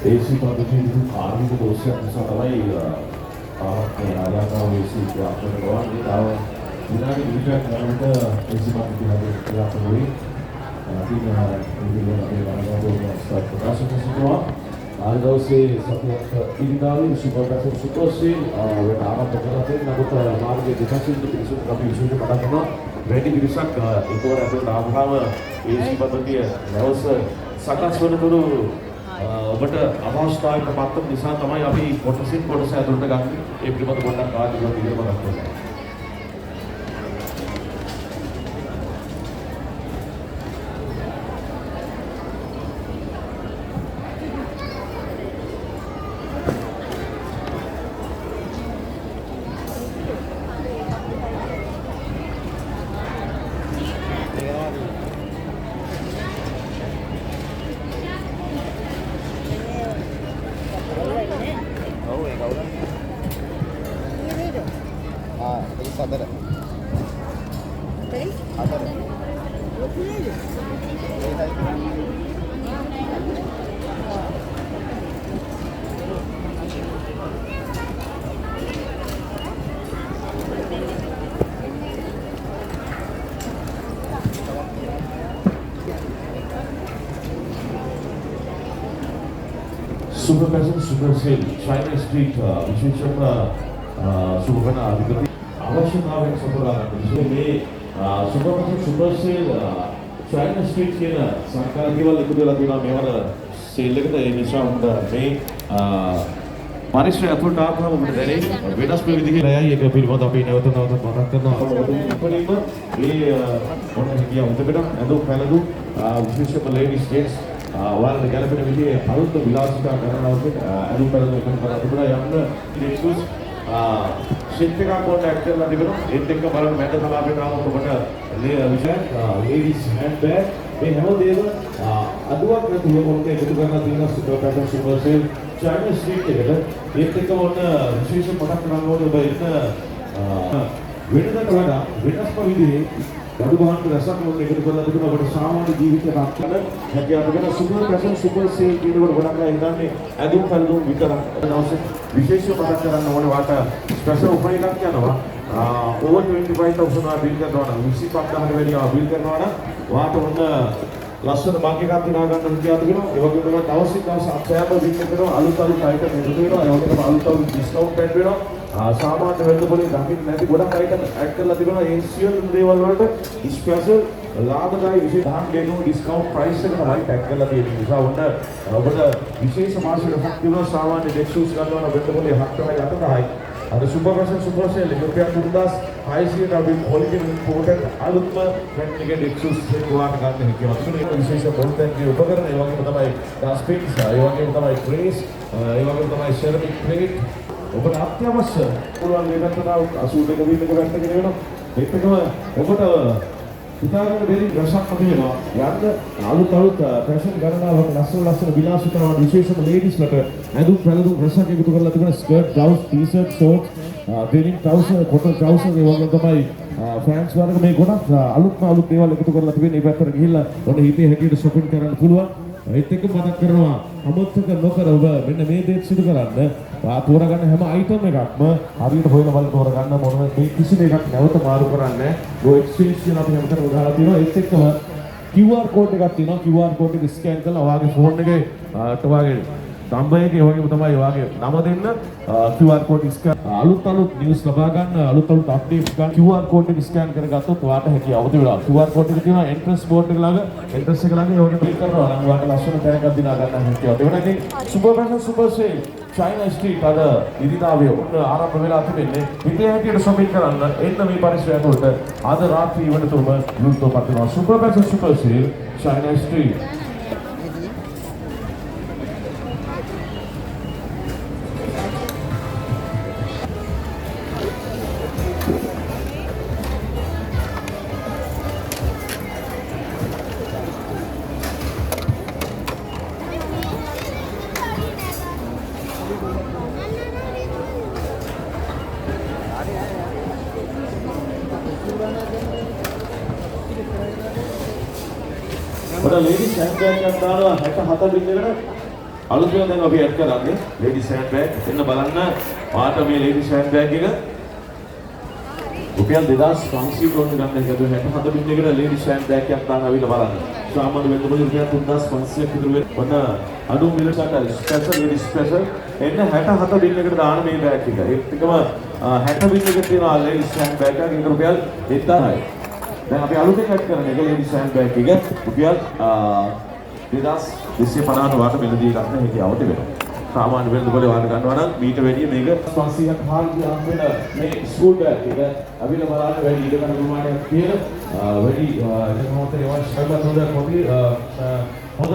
AC පද්ධතියේ කාර්මික දෝෂයක් නිසා තමයි ආරක්ෂා වේසි ක්‍රියාත්මක කරන්නේ. විනාඩි 20ක් යනකොට AC පද්ධතිය හදලා ක්‍රියාත්මක වෙයි. ඉතින් අපේ වරදෝන ස්ටාර්ට් ප්‍රකාශ කරනවා. ආදෝසේ සතියක් ඉදිරියට සුපර්පැසර් සුපර්සීල් වෙන ආරම්භ කරලා තියෙන නමුත් මාර්ගයේ දෙකකින් පිළිසුත් අපි විශේෂ මතක් කරනවා. වැඩි පිරිසක් ඒකවල අපේ ආවහම AC පද්ධතිය නැවස සකස් වනතුරු ඔබට අවස්ථාවක පත්ත නිසා තමයි අපි කොටසින් කොටස ඇතුළට ගන්නේ. ඒ පිළිබඳව පොඩ්ඩක් ආදිවා විදිහට මතක් කරගන්න. Superpassion Supercell China Street විශේෂයෙන්ම සුබවන අධිපති අවශ්‍යතාවයෙන් සපුරා ගන්න. මේ Superpassion Supercell China Street කියන සංකල්පවල එකතු වෙලා තියෙනවා මේවර සේල් එකට. ඒ නිසා උඹ මේ පරිශ්‍රය අතුලට ආවම උඹට දැනෙන්නේ වෙනස් විදිහේ ලයයි එක පිළිබඳව අපි නැවත මතක් කරනවා. උපරිම මේ මොන කියා උදේට ඇඳුම් පැළඳුම් විශේෂයෙන්ම ladies gents ඔයාලට ගැලපෙන විදිහේ අලුත් විලාසිතා කරනවට අලුත් පැලඳුම් එකතු කරලා තිබුණා. යන්න ලෙක්සුස් ෂිප් එකක් කොන්ටැක්ට් කරලා තිබුණා. ඒත් එක්ක බලන්න මැද කලාපේ තාම ඔබට විශේෂ ladies handbag මේ හැමදේම අදුවක් නැතුව මොකද එකතු කරලා තියෙන Superpassion Supercell China Street එකට. ඒත් එක්ක මොන විශේෂ මතක් කරන්න ඕනේ ඔබ එන්න වෙනදට වඩා වෙනස්ම විදිහේ බඩු බහන් රසක් වල එකතු කරලා තිබුණා. ඔබට සාමාන්‍ය ජීවිතයක් අත්කර හැකියාව වෙන Superpassion Supercell කියනකොට ගොඩක් අය හිතන්නේ ඇඳුම් පැළඳුම් විතරක්. දවසේ විශේෂ මතක් කරන්න ඕනේ වාට ස්පෙෂල් ඔෆර් එකක් යනවා. over 25,000 බිල් කරනවා නම් 25000කට වැඩි බිල් කරනවා නම් වාට ඔන්න ලස්සන බං එකක් දිනා ගන්න හිතියාද වෙනවා. ඒ වගේම තමයි දවසින් දවස අප්සෑම බිල් කරනවා. අලුත් අයිටම් එකතු වෙනවා. ඒ වගේම අලුත් ඩිස්කවුන්ට් ඇඩ් වෙනවා. සාමාන්‍ය වෙළඳ පොලේ දකින්න නැති ගොඩක් අයිටම් ඇඩ් කරලා තිබෙනවා. ඒ සියලු දේවල් වලට ස්පෙෂල් ලාභදායී විශේෂ දාම් දෙනු ඩිස්කවුන්ට් ප්‍රයිස් එක තමයි ටැග් කරලා තියෙන්නේ. නිසා ඔන්න ඔබට විශේෂ මාසෙකට හක් දෙනවා. සාමාන්‍ය ඩෙක්සුස් ගන්නවා වෙළඳ පොලේ 7යි 8යි. අද Superpassion Supercell රුපියල් 3600ට අපි හොලිඩේ ඉම්පෝර්ටඩ් අලුත්ම බ්‍රෑන්ඩ් එකේ ඩෙක්සුස් එක වාට ගන්න හැකියාව තිබුණා. ඒක විශේෂ පොල්තෙන්ගේ උපකරණ. ඒ වගේම තමයි ඩස්ට්බින්ස්, ඒ වගේම තමයි ට්‍රේස්, ඒ වගේම තමයි සෙරමික් ප්ලේට්. ඔබට අත්‍යවශ්‍ය පුළුවන් මේ පැත්තට 82 වින්නක පැත්තක වෙනවා. ඒකම ඔබට හිතාගන්න බැරි රසක් තියෙනවා. යන්න අලුත් ෆැෂන් ගණනාවක් ලස්සන විලාසිතාවක් විශේෂම ලේඩිස්ලට ඇඳුම් පැළඳුම් රසක් එකතු කරලා තිබෙන skirt, blouse, T shirt, shorts, denim trouser, cotton trouser ඒ වගේ තමයි ෆෑන්ස් වර්ග මේ ගොඩක් අලුත් දේවල් එකතු කරලා තිබෙන. මේ පැත්තට ගිහිල්ලා ඔන්න හිතේ හැටියට shopping කරන්න පුළුවන්. ඒත් එක්ක මතක් කරනවා අමතක නොකර ඔබ මෙන්න මේ දේ සිදු කරන්න. තෝරගන්න හැම අයිටම් එකක්ම හරියට හොයලා බලලා තෝරගන්න මොනවද මේ කිසිම එකක් නැවත මාරු කරන්නේ නැහැ. ගෝ එක්ස්චේන්ජ් කියන අපි හැමතැනම උදාහරණ තියෙනවා. ඒත් එක්කම QR code එකක් තියෙනවා. QR code එක ස්කෑන් කරලා ඔයාගේ ෆෝන් එකේ ඔයාගේ නම්බර් එකේ වගේම තමයි ඔයාගේ නම දෙන්න QR code ස්කෑන් අලුත් නිවුස් ලබා ගන්න අලුත් අප්ඩේට්ස් ගන්න QR code එක ස්කෑන් කරගත්තොත් ඔයාට හැකියාව තිබෙනවා. QR code එක තියෙනවා එන්ට්‍රන්ස් බෝඩ් එක ළඟ එන්ට්‍රන්ස් එක ළඟ ඒකට ක්ලික් කරනවා නම් ඔයාට ලස්සන ටැග් එකක් දිනා ගන්න හැකියාව තිබෙනවා. ඉතින් Superpassion Supercell China Street අද ඉදිරියාවේ උන්න ආරම්භ වෙලා තිබෙන්නේ. විදිය හැටියට shopping කරන්න එන්න මේ පරිසරය ඇතුළට අද රාත්‍රී වෙනතුරුම යුක්තපත් වෙනවා. Superpassion Supercell China Street. ඔන්න ලේඩිස් හෑන්ඩ් බෑග් එකක් දානවා 67 බිල් එකට අලුතෙන් දැන් අපි ඇඩ් කරන්නේ ලේඩිස් හෑන්ඩ් බෑග්. එන්න බලන්න පාට මේ ලේඩිස් හෑන්ඩ් බෑග් එක රුපියල් 2500 ගොන්න ගන්න එක 67 බිල් එකට ලේඩිස් හෑන්ඩ් බෑග් එකක් දාන්න අවිල බලන්න. සාමාන්‍ය වෙන්න බල රුපියල් 3500ක් විතර වෙන. ඔන්න අඩු මිලකට ස්පෙෂල් ලේඩිස් ස්පෙෂල් එන්න 67 බිල් එකට දාන මේ බෑග් එක. ඒත් එකම 60 බිල් එකේ තියෙන ලේඩිස් හෑන්ඩ් බෑග් එක ඒක රුපියල් 1000යි. දැන් අපි අලුතෙන් ඇඩ් කරන එක ලේඩිස් හෑන්ඩ් බෑග් එක රුපියල් 2250ට වාට මෙලදී ගන්න හැකියාවට වෙනවා. සාමාන්‍ය වෙළඳ පොලේ වාට ගන්නවා නම් මීට වැඩිය මේක 500ක් 400ක් වෙන මේ ස්කූල් බෑග් එක අවිල බලන්න වැඩි ඉඩ ගන්න ප්‍රමාණයක් තියෙන වැඩි එතකොට ඒවා ශ්‍රම හොඳ කොපි හොඳ